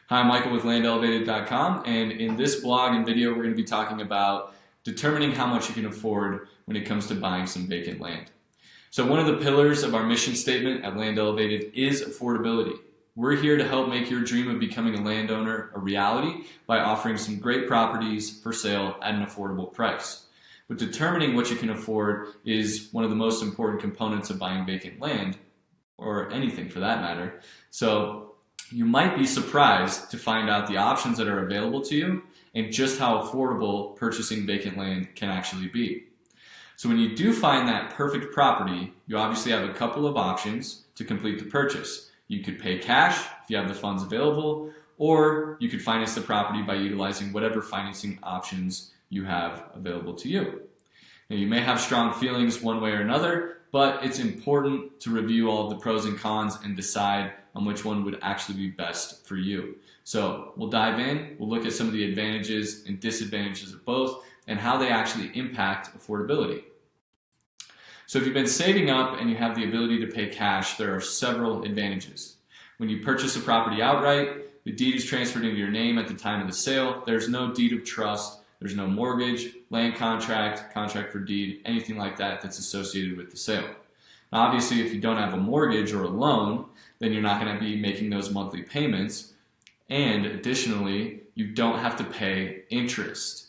Hi, I'm Michael with landelevated.com, and in this blog and video we're going to be talking about determining how much you can afford when it comes to buying some vacant land. So one of the pillars of our mission statement at Land Elevated is affordability. We're here to help make your dream of becoming a landowner a reality by offering some great properties for sale at an affordable price. But determining what you can afford is one of the most important components of buying vacant land, or anything for that matter. So you might be surprised to find out the options that are available to you and just how affordable purchasing vacant land can actually be. So when you do find that perfect property, you obviously have a couple of options to complete the purchase. You could pay cash if you have the funds available, or you could finance the property by utilizing whatever financing options you have available to you. Now, you may have strong feelings one way or another, but it's important to review all of the pros and cons and decide on which one would actually be best for you. So we'll dive in, we'll look at some of the advantages and disadvantages of both and how they actually impact affordability. So if you've been saving up and you have the ability to pay cash, there are several advantages. When you purchase a property outright, the deed is transferred into your name at the time of the sale. There's no deed of trust, there's no mortgage, land contract, contract for deed, anything like that that's associated with the sale. Now, obviously, if you don't have a mortgage or a loan, then you're not going to be making those monthly payments. And additionally, you don't have to pay interest.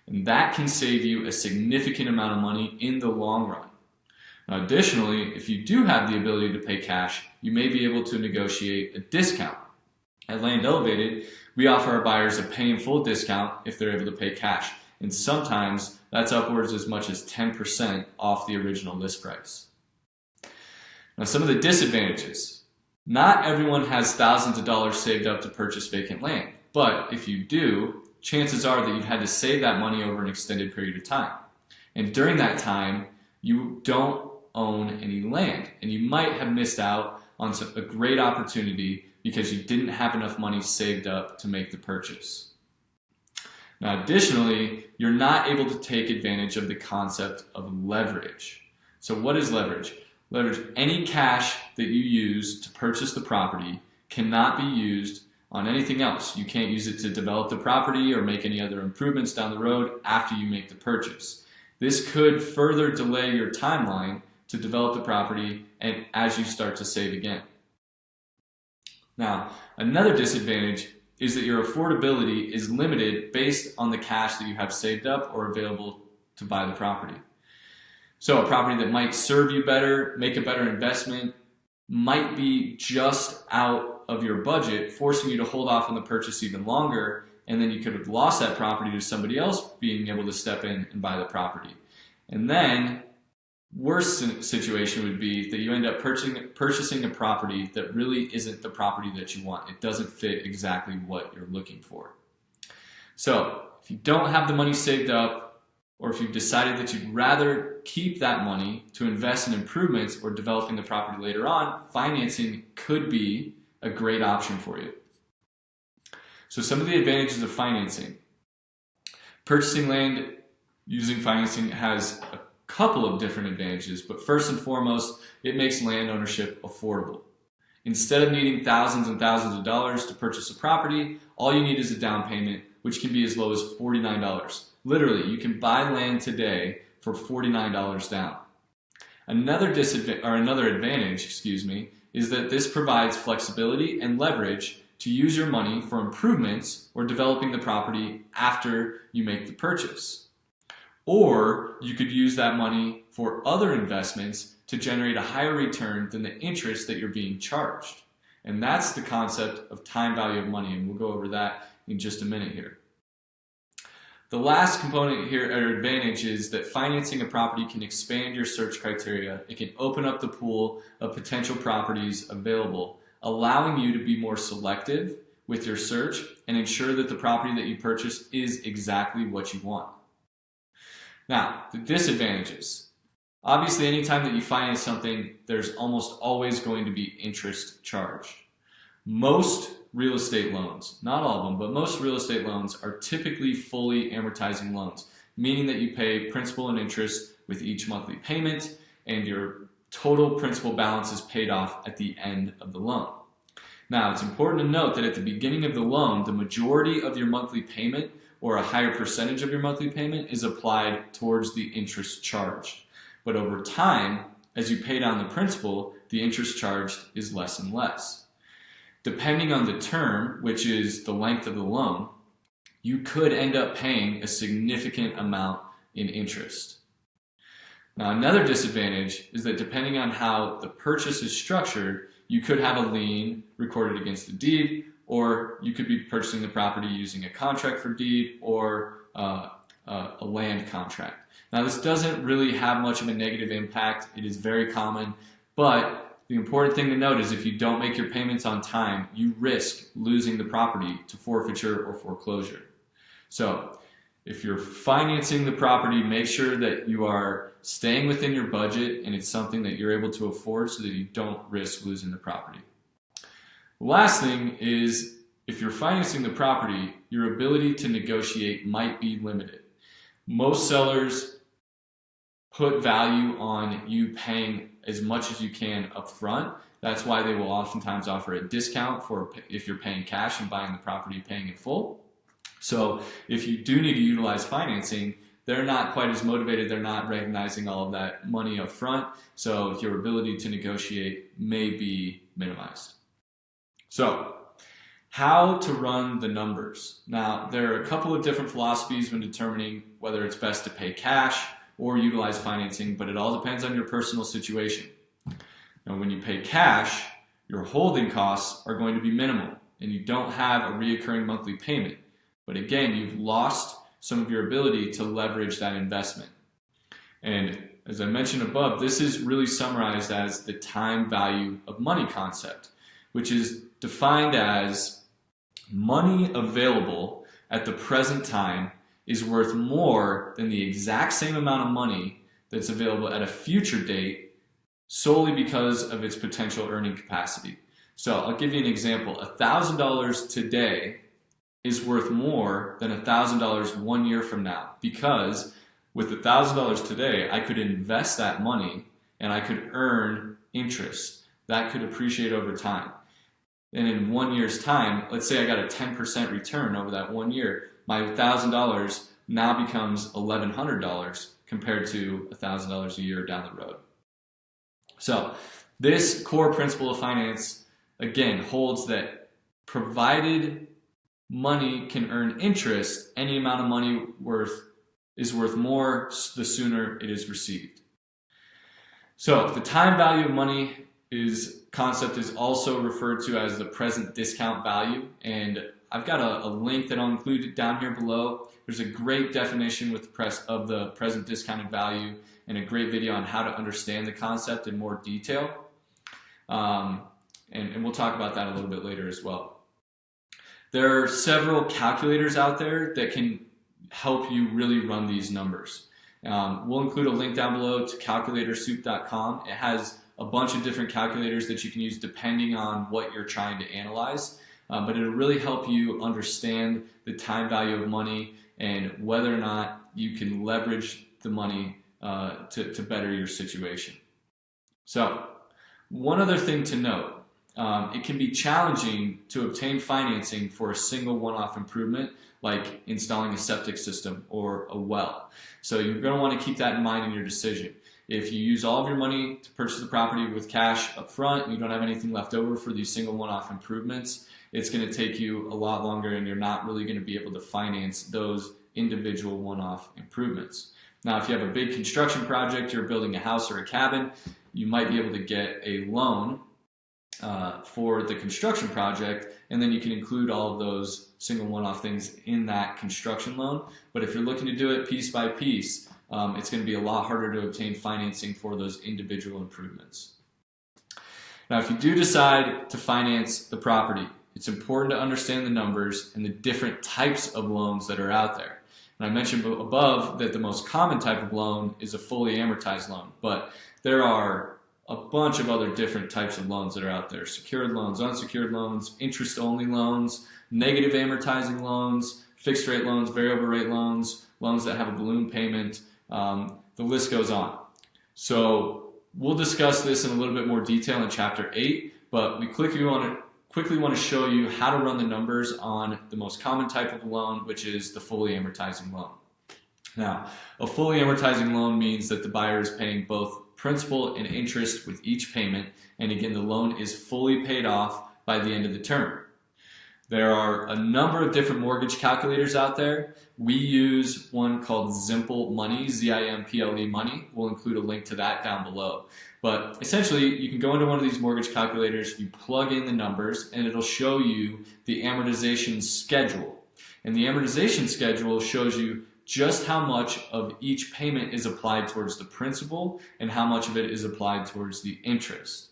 And that can save you a significant amount of money in the long run. Now, additionally, if you do have the ability to pay cash, you may be able to negotiate a discount. At Land Elevated, we offer our buyers a pay in full discount if they're able to pay cash. And sometimes that's upwards as much as 10% off the original list price. Now, some of the disadvantages. Not everyone has thousands of dollars saved up to purchase vacant land, but if you do, chances are that you've had to save that money over an extended period of time. And during that time, you don't own any land, and you might have missed out on a great opportunity because you didn't have enough money saved up to make the purchase. Now, additionally, you're not able to take advantage of the concept of leverage. So what is leverage? Leverage, any cash that you use to purchase the property cannot be used on anything else. You can't use it to develop the property or make any other improvements down the road after you make the purchase. This could further delay your timeline to develop the property and as you start to save again. Now, another disadvantage is that your affordability is limited based on the cash that you have saved up or available to buy the property. So a property that might serve you better, make a better investment, might be just out of your budget, forcing you to hold off on the purchase even longer, and then you could have lost that property to somebody else being able to step in and buy the property. And then, worst situation would be that you end up purchasing a property that really isn't the property that you want. It doesn't fit exactly what you're looking for. So, if you don't have the money saved up, or if you've decided that you'd rather keep that money to invest in improvements or developing the property later on, financing could be a great option for you. So some of the advantages of financing. Purchasing land using financing has a couple of different advantages, but first and foremost, it makes land ownership affordable. Instead of needing thousands and thousands of dollars to purchase a property, all you need is a down payment, which can be as low as $49. Literally, you can buy land today for $49 down. Another advantage, is that this provides flexibility and leverage to use your money for improvements or developing the property after you make the purchase. Or you could use that money for other investments to generate a higher return than the interest that you're being charged. And that's the concept of time value of money, and we'll go over that in just a minute here. The last component here, or advantage, is that financing a property can expand your search criteria. It can open up the pool of potential properties available, allowing you to be more selective with your search and ensure that the property that you purchase is exactly what you want. Now, the disadvantages. Obviously, anytime that you finance something, there's almost always going to be interest charged. Most real estate loans, not all of them, but most real estate loans are typically fully amortizing loans, meaning that you pay principal and interest with each monthly payment and your total principal balance is paid off at the end of the loan. Now, it's important to note that at the beginning of the loan, the majority of your monthly payment or a higher percentage of your monthly payment is applied towards the interest charged. But over time, as you pay down the principal, the interest charged is less and less. Depending on the term, which is the length of the loan, you could end up paying a significant amount in interest. Now, another disadvantage is that depending on how the purchase is structured, you could have a lien recorded against the deed, or you could be purchasing the property using a contract for deed or a land contract. Now, this doesn't really have much of a negative impact. It is very common, but the important thing to note is if you don't make your payments on time, you risk losing the property to forfeiture or foreclosure. So if you're financing the property, make sure that you are staying within your budget and it's something that you're able to afford so that you don't risk losing the property. The last thing is if you're financing the property, your ability to negotiate might be limited. Most sellers put value on you paying as much as you can up front. That's why they will oftentimes offer a discount for if you're paying cash and buying the property, paying in full. So if you do need to utilize financing, they're not quite as motivated. They're not recognizing all of that money up front. So your ability to negotiate may be minimized. So how to run the numbers. Now, there are a couple of different philosophies when determining whether it's best to pay cash or utilize financing, but it all depends on your personal situation. Now, when you pay cash, your holding costs are going to be minimal and you don't have a reoccurring monthly payment. But again, you've lost some of your ability to leverage that investment. And as I mentioned above, this is really summarized as the time value of money concept, which is defined as money available at the present time is worth more than the exact same amount of money that's available at a future date solely because of its potential earning capacity. So I'll give you an example. $1,000 today is worth more than $1,000 1 year from now, because with $1,000 today, I could invest that money and I could earn interest. That could appreciate over time. And in 1 year's time, let's say I got a 10% return over that 1 year, my $1,000 now becomes $1,100 compared to $1,000 a year down the road. So this core principle of finance, again, holds that provided money can earn interest, any amount of money is worth more the sooner it is received. So the time value of money concept is also referred to as the present discount value, and I've got a link that I'll include down here below. There's a great definition of the present discounted value and a great video on how to understand the concept in more detail. And we'll talk about that a little bit later as well. There are several calculators out there that can help you really run these numbers. We'll include a link down below to calculatorsoup.com. It has a bunch of different calculators that you can use depending on what you're trying to analyze. But it'll really help you understand the time value of money and whether or not you can leverage the money to better your situation. So one other thing to note. It can be challenging to obtain financing for a single one-off improvement like installing a septic system or a well. So you're going to want to keep that in mind in your decision. If you use all of your money to purchase the property with cash up front and you don't have anything left over for these single one-off improvements, it's going to take you a lot longer and you're not really going to be able to finance those individual one-off improvements. Now, if you have a big construction project, you're building a house or a cabin, you might be able to get a loan for the construction project, and then you can include all of those single one-off things in that construction loan. But if you're looking to do it piece by piece, it's going to be a lot harder to obtain financing for those individual improvements. Now, if you do decide to finance the property, it's important to understand the numbers and the different types of loans that are out there. And I mentioned above that the most common type of loan is a fully amortized loan, but there are a bunch of other different types of loans that are out there. Secured loans, unsecured loans, interest-only loans, negative amortizing loans, fixed-rate loans, variable rate loans, loans that have a balloon payment. The list goes on. So we'll discuss this in a little bit more detail in Chapter 8, but we quickly want quickly want to show you how to run the numbers on the most common type of loan, which is the fully amortizing loan. Now, a fully amortizing loan means that the buyer is paying both principal and interest with each payment, and again, the loan is fully paid off by the end of the term. There are a number of different mortgage calculators out there. We use one called Zimple Money, Z-I-M-P-L-E Money. We'll include a link to that down below. But essentially, you can go into one of these mortgage calculators, you plug in the numbers, and it'll show you the amortization schedule. And the amortization schedule shows you just how much of each payment is applied towards the principal and how much of it is applied towards the interest.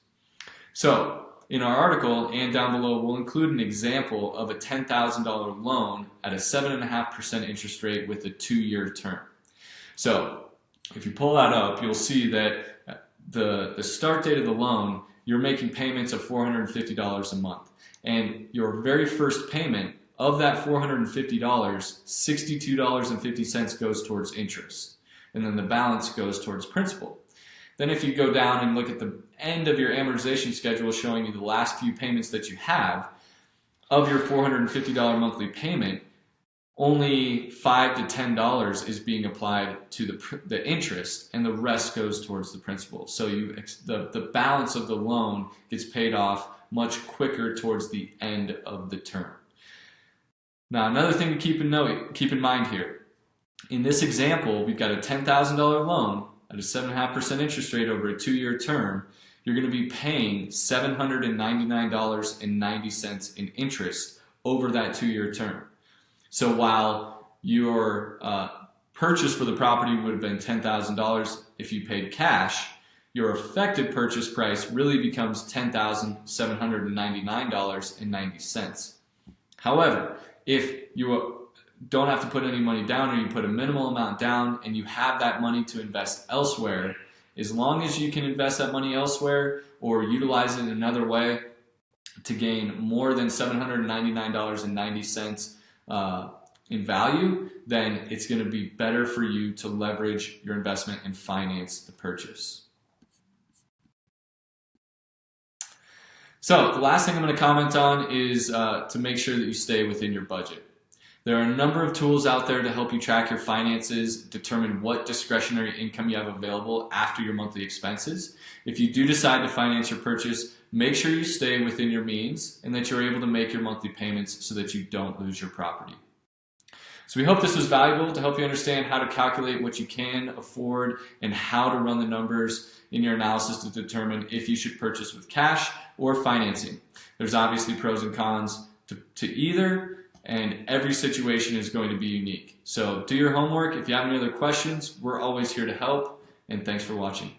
So, in our article and down below, we'll include an example of a $10,000 loan at a 7.5% interest rate with a 2-year term. So if you pull that up, you'll see that the start date of the loan, you're making payments of $450 a month. And your very first payment of that $450, $62.50 goes towards interest. And then the balance goes towards principal. Then if you go down and look at the end of your amortization schedule showing you the last few payments that you have, of your $450 monthly payment, only $5 to $10 is being applied to the interest, and the rest goes towards the principal. So the balance of the loan gets paid off much quicker towards the end of the term. Now, another thing to keep in mind here. In this example, we've got a $10,000 loan at a 7.5% interest rate over a 2-year term. You're going to be paying $799.90 in interest over that 2-year term. So while your purchase for the property would have been $10,000 if you paid cash, your effective purchase price really becomes $10,799.90. However, if you don't have to put any money down, or you put a minimal amount down and you have that money to invest elsewhere, as long as you can invest that money elsewhere or utilize it in another way to gain more than $799.90 in value, then it's going to be better for you to leverage your investment and finance the purchase. So the last thing I'm going to comment on is to make sure that you stay within your budget. There are a number of tools out there to help you track your finances, determine what discretionary income you have available after your monthly expenses. If you do decide to finance your purchase, make sure you stay within your means and that you're able to make your monthly payments so that you don't lose your property. So we hope this was valuable to help you understand how to calculate what you can afford and how to run the numbers in your analysis to determine if you should purchase with cash or financing. There's obviously pros and cons to either, and every situation is going to be unique. So do your homework. If you have any other questions, we're always here to help, and thanks for watching.